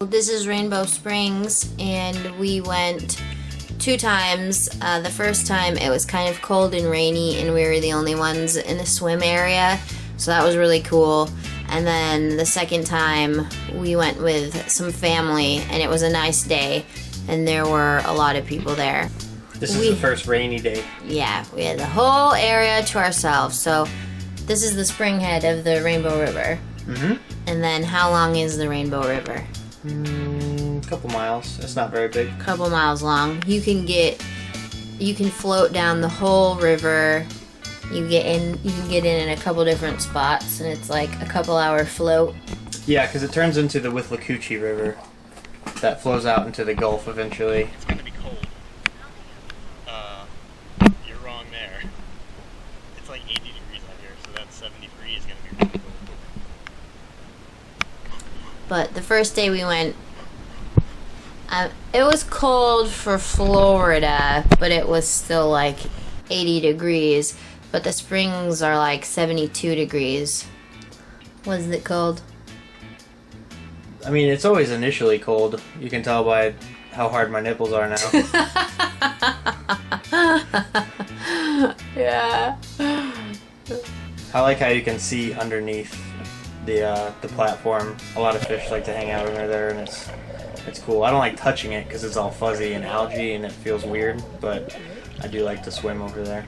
This is Rainbow Springs, and we went 2 times. The first time it was kind of cold and rainy, and we were the only ones in the swim area, so that was really cool. And then the second time we went with some family, and it was a nice day, and there were a lot of people there. This is the first rainy day. Yeah, we had the whole area to ourselves. So this is the spring head of the Rainbow River. Mm-hmm. And then how long is the Rainbow River? A couple miles. It's not very big. Couple miles long. You can float down the whole river. You can get in a couple different spots, and it's like a couple-hour float. Yeah, because it turns into the Withlacoochee River that flows out into the Gulf eventually. It's gonna be cold. You're wrong there. It's like 80 degrees out here, so that 73 is gonna be really cold. But the first day we went, it was cold for Florida, but it was still like 80 degrees. But the springs are like 72 degrees. Was it cold? I mean, it's always initially cold. You can tell by how hard my nipples are now. Yeah. I like how you can see underneath the platform. A lot of fish like to hang out over there, and it's cool. I don't like touching it because it's all fuzzy and algae and it feels weird, but I do like to swim over there.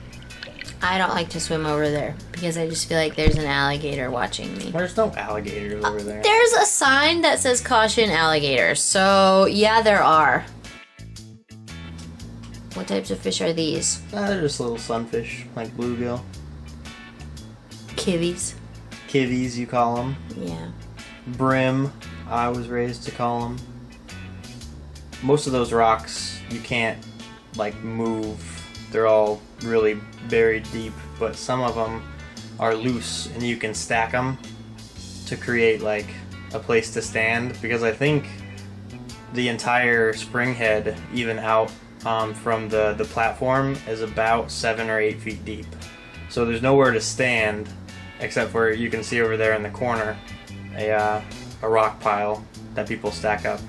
I don't like to swim over there because I just feel like there's an alligator watching me. There's no alligators over there. There's a sign that says caution alligators, so yeah, there are. What types of fish are these? They're just little sunfish, like bluegill. Kiwis. Kiwis, you call them. Yeah. Brim, I was raised to call them. Most of those rocks, you can't, like, move. They're all really buried deep, but some of them are loose, and you can stack them to create, like, a place to stand, because I think the entire spring head, even out from the platform, is about 7 or 8 feet deep. So there's nowhere to stand, except for you can see over there in the corner a rock pile that people stack up.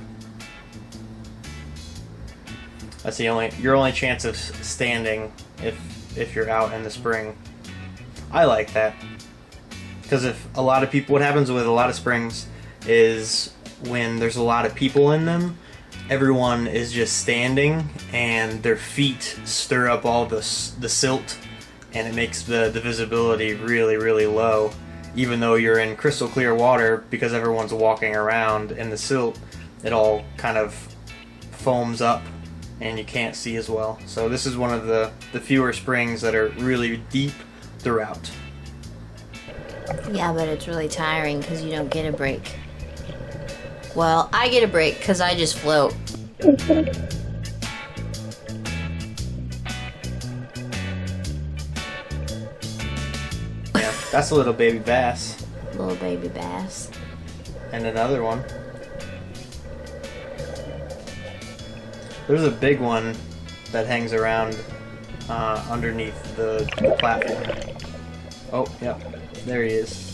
That's your only chance of standing if you're out in the spring. I like that, because what happens with a lot of springs is when there's a lot of people in them, everyone is just standing and their feet stir up all the silt, and it makes the visibility really, really low, even though you're in crystal clear water. Because everyone's walking around in the silt, it all kind of foams up and you can't see as well. So this is one of the fewer springs that are really deep throughout. Yeah, but it's really tiring because you don't get a break. Well, I get a break because I just float. Yeah, that's a little baby bass. Little baby bass. And another one. There's a big one that hangs around underneath the platform. Oh, yeah, there he is.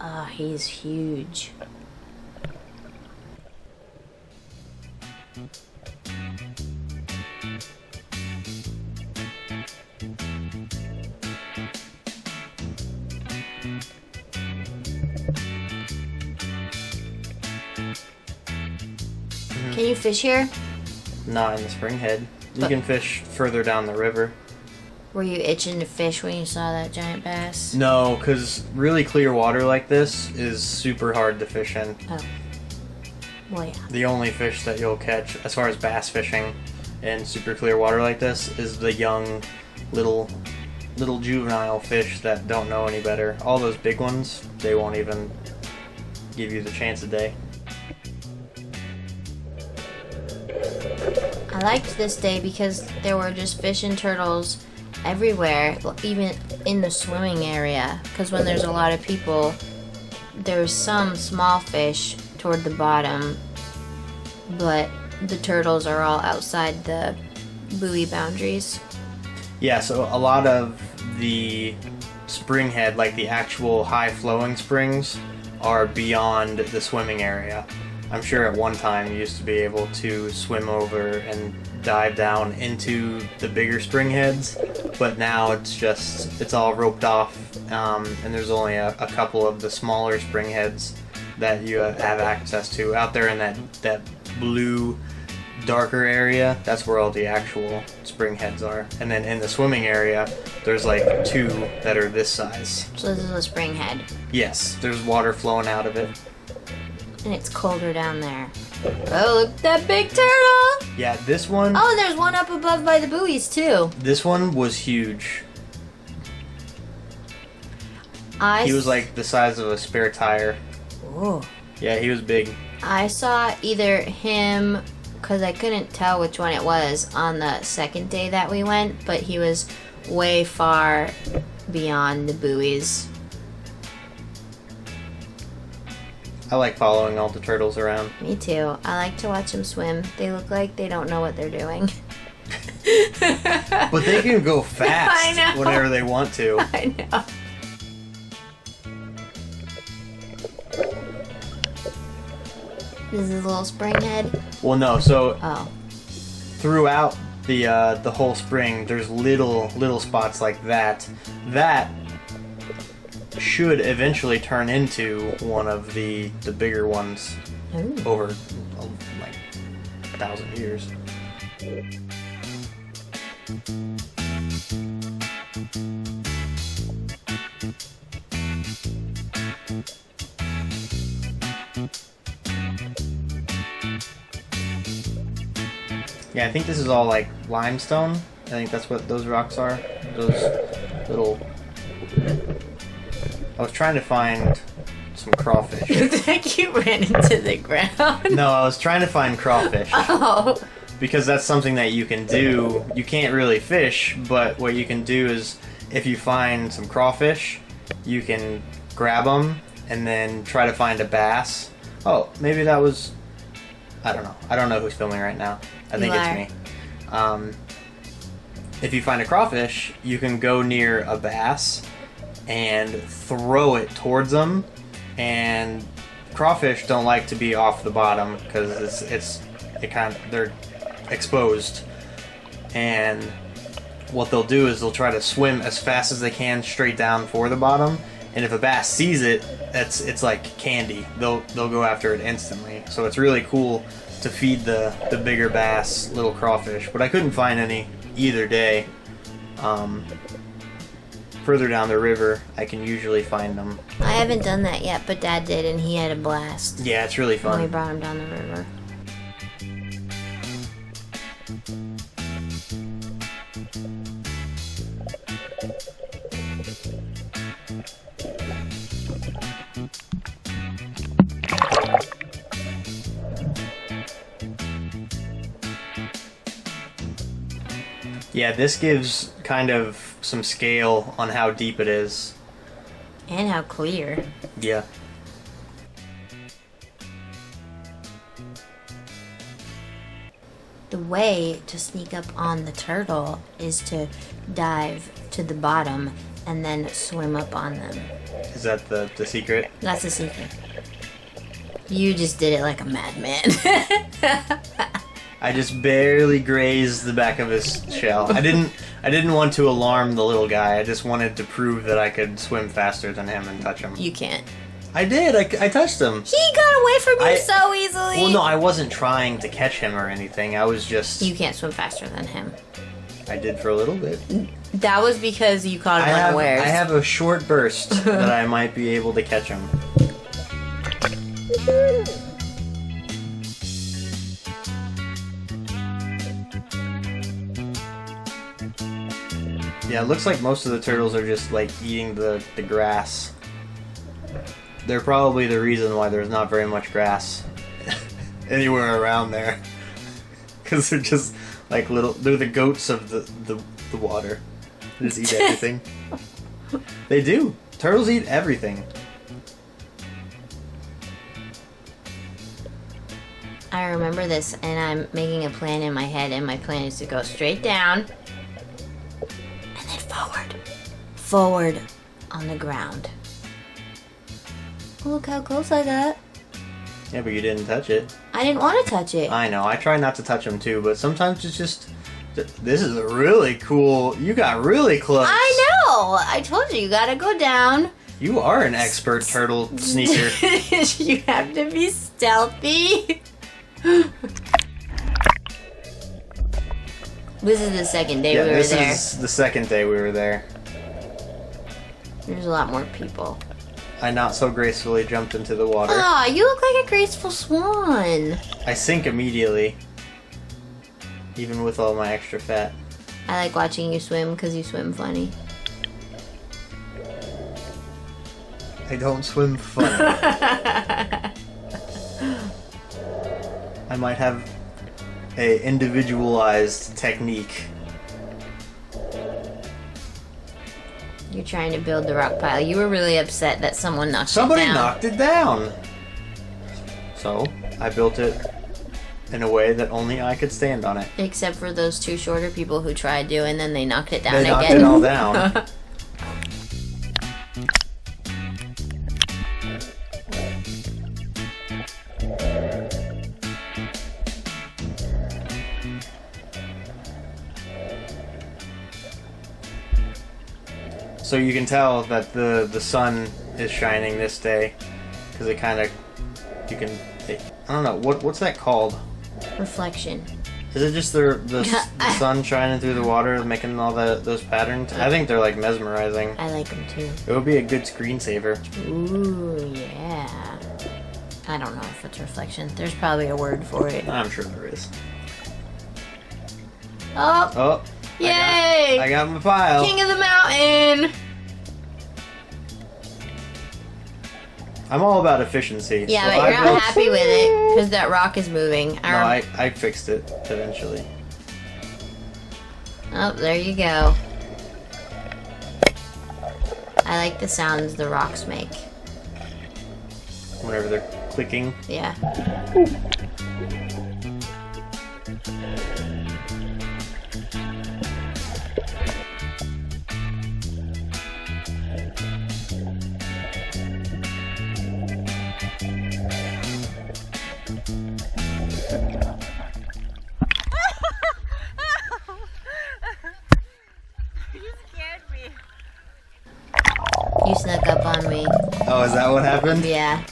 Oh, he's huge. Can you fish here? Not in the spring head. You can fish further down the river. Were you itching to fish when you saw that giant bass? No, because really clear water like this is super hard to fish in. Oh. Well, yeah. The only fish that you'll catch, as far as bass fishing in super clear water like this, is the young, little juvenile fish that don't know any better. All those big ones, they won't even give you the chance of day. I liked this day because there were just fish and turtles, everywhere, even in the swimming area. Because when there's a lot of people, there's some small fish toward the bottom, but the turtles are all outside the buoy boundaries. Yeah, so a lot of the spring head, like the actual high flowing springs, are beyond the swimming area. I'm sure at one time you used to be able to swim over and dive down into the bigger spring heads, but now it's all roped off, and there's only a couple of the smaller spring heads that you have access to out there in that blue darker area. That's where all the actual spring heads are, and then in the swimming area there's like 2 that are this size. So this is a spring head. Yes, there's water flowing out of it. And it's colder down there. Oh, look at that big turtle! Yeah, this one. Oh, and there's one up above by the buoys too. This one was huge. He was like the size of a spare tire. Ooh. Yeah, he was big. I saw either him, because I couldn't tell which one it was on the second day that we went, but he was way far beyond the buoys. I like following all the turtles around. Me too. I like to watch them swim. They look like they don't know what they're doing. But they can go fast I know. whenever they want to. I know. This is a little spring head. Well, no. So Oh. throughout the whole spring, there's little spots like that. That should eventually turn into one of the bigger ones Ooh. over like 1,000 years. Yeah, I think this is all like limestone. I think that's what those rocks are. Those little. I was trying to find some crawfish. It's like you ran into the ground. No, I was trying to find crawfish. Oh. Because that's something that you can do. You can't really fish, but what you can do is if you find some crawfish, you can grab them and then try to find a bass. Oh, maybe that was... I don't know. I don't know who's filming right now. I think it's me. If you find a crawfish, you can go near a bass and throw it towards them, and crawfish don't like to be off the bottom because they're exposed, and what they'll do is they'll try to swim as fast as they can straight down for the bottom, and if a bass sees it, it's like candy. They'll go after it instantly. So it's really cool to feed the bigger bass little crawfish, but I couldn't find any either day. Further down the river, I can usually find them. I haven't done that yet, but Dad did, and he had a blast. Yeah, it's really When we fun. brought him down the river. Yeah, this gives kind of some scale on how deep it is. And how clear. Yeah. The way to sneak up on the turtle is to dive to the bottom and then swim up on them. Is that the secret? That's the secret. You just did it like a madman. I just barely grazed the back of his shell. I didn't want to alarm the little guy. I just wanted to prove that I could swim faster than him and touch him. You can't. I did. I touched him. He got away from you so easily. Well, no, I wasn't trying to catch him or anything. I was just... You can't swim faster than him. I did for a little bit. That was because you caught him unawares. I have a short burst that I might be able to catch him. Yeah, it looks like most of the turtles are just like eating the grass. They're probably the reason why there's not very much grass anywhere around there. Because they're just like they're the goats of the water. They just eat everything. They do. Turtles eat everything. I remember this, and I'm making a plan in my head, and my plan is to go straight down and then forward. Forward on the ground. Look how close I got. Yeah, but you didn't touch it. I didn't want to touch it. I know. I try not to touch them too, but sometimes it's just. This is a really cool. You got really close. I know. I told you, you gotta go down. You are an expert turtle sneaker. You have to be stealthy. This is the second day we were this there. is the second day we were there. There's a lot more people. I not so gracefully jumped into the water. Aw, you look like a graceful swan. I sink immediately, even with all my extra fat. I like watching you swim because you swim funny. I don't swim funny. I might have a individualized technique. You're trying to build the rock pile. You were really upset that someone knocked Somebody it down. knocked it down. So I built it in a way that only I could stand on it. Except for those two shorter people who tried to, and then they knocked it down They again. knocked it all down. So you can tell that the sun is shining this day because it kind of I don't know what's that called? Reflection. Is it just the sun shining through the water making all those patterns? I think they're like mesmerizing. I like them too. It would be a good screensaver. Ooh, yeah. I don't know if it's reflection. There's probably a word for it. I'm sure there is. Oh, Oh, yay! I got my pile. King of the mountain! I'm all about efficiency. Yeah, so but you're I not built- happy with it because that rock is moving. No, I fixed it eventually. Oh, there you go. I like the sounds the rocks make. Whenever they're clicking. Yeah. You snuck up on me. Oh, is that what happened? Yeah.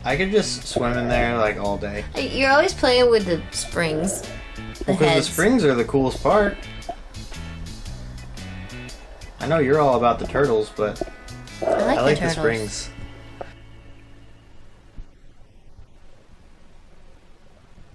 I could just swim in there like all day. You're always playing with the springs. Because the springs are the coolest part. I know you're all about the turtles, but I I like the the turtles. springs.